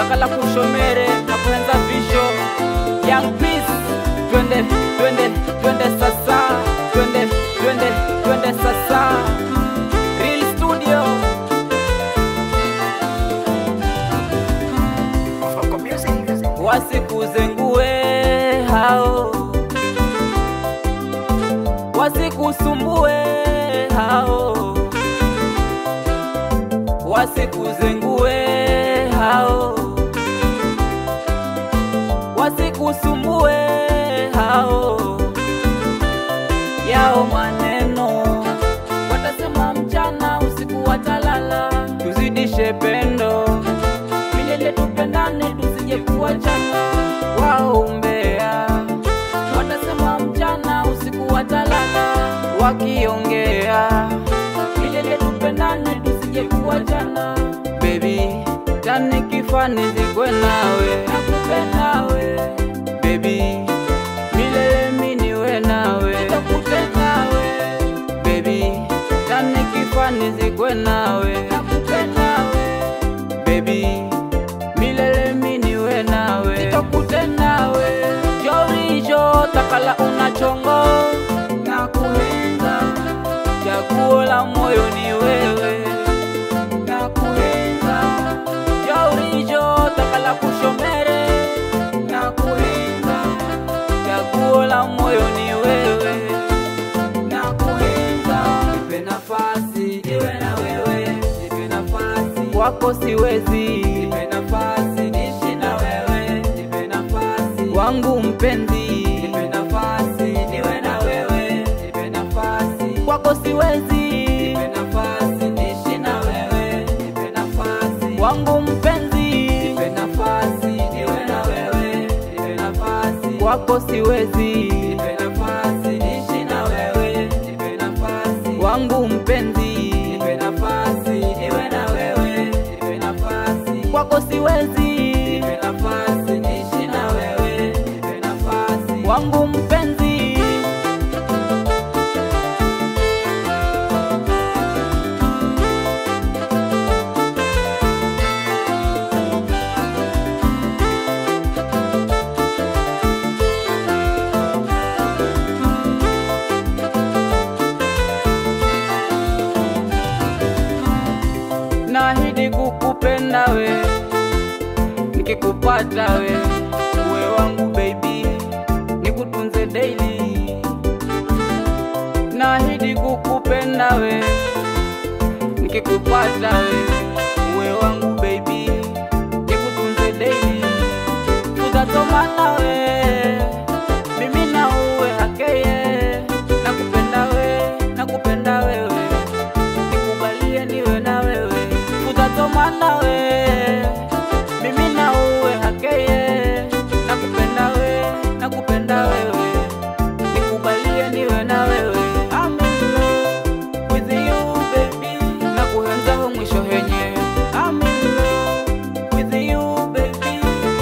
takala kushomere na kuhenza visho Young Peace. Twende sasa, twende sasa. Real Studio. Wasikuzengue hao, wasikusumbue hao, wasikuzengue hao, wasikusumbue hao. Yao maneno watasema mchana usiku watalala, tuzidishe pendo milele tupendane tusije kuachana. Wao umbea watasema mchana usiku watalala, wakiongea milele tupendane tusije kuachana. Baby tani kifani zikwe nawe, nakupenda we. Baby milele mini we nawe, nakupenda we. Baby tani kifani zikwe nawe, nakupenda we. Baby milele mini we nawe, nakupenda we. Jorijo takala unachongo, nakuhenza. Chaguo la moyo ni wewe, nakuhenza. Jorijo takala kushomere, nakuhenza. Chaguo la moyo ni wewe, nakuhenza. Nipe nafasi niwe na wewe, nipe nafasi wako siwezi, nipe nafasi niishi na wewe, nipe nafasi wangu mpenzi, nipe nafasi niwe na wewe, nipe nafasi wako siwezi, nipe nafasi niishi na wewe, nipe nafasi wangu mpenzi, nipe nafasi niwe na wewe, nipe nafasi wako siwezi, nipe nafasi niishi na wewe, nipe nafasi wangu mpenzi, nipe nafasi niwe na wewe, nipe nafasi wako siwezi, nipe nafasi niishi na wewe, nipe nafasi wangu mpenzi. Nahidi kukupenda we, nikikupata we, uwe wangu baby, nikutunze daily. Nahidi kukupenda we, nikikupata we, uwe wangu baby, nikutunze daily. Tutatomana we, mimi na uwe hakeye, nakupenda we, nakupenda wewe, nikubalie niwe na wewe. Tutatomana we, mimi na uwe hakeye, nakupenda we, nakupenda wewe, nikubalie niwe na wewe. I'm in love with you baby, nakuhenza ho mwisho henye. I'm in love with you baby,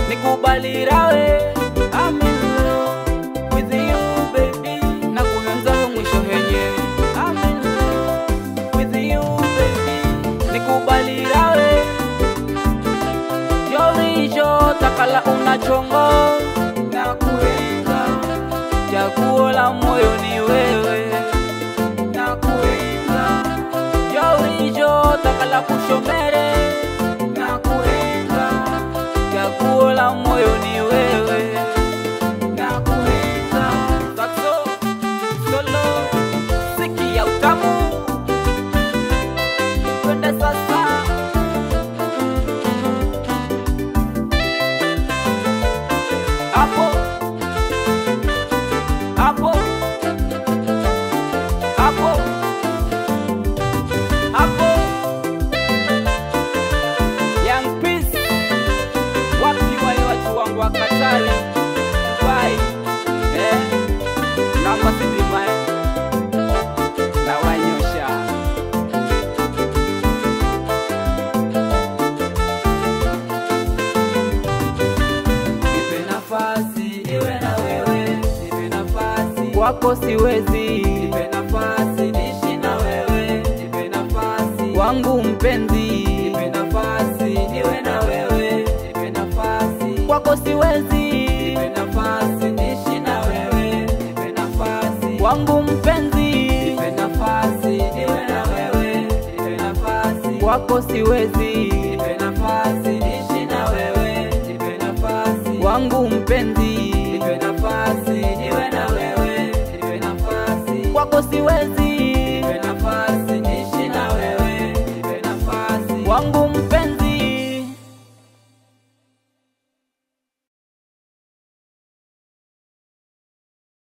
nikubalira we. I'm in love with you baby, nakuhenza ho mwisho henye. I'm in love with you baby, nikubalira we. Jorijo takala unachongo, nakuhenza. Chaguo la moyo ni wewe, nakuhenza. Jorijo takala kushomere, nakuhenza. Chaguo la moyo ni wewe, nakuhenza. Saxo, solo, siki ya utamu. Twende sasa. Apo, apo, apo, apo. Young Peace, wapi wale watu wangu wa Katari, Dubai, naomba sitima na wanyosha. Nipe nafasi niwe na wewe, nipe nafasi wako siwezi, nipe nafasi niishi na wewe, nipe nafasi wangu mpenzi, nipe nafasi niwe na wewe, nipe nafasi kwako siwezi.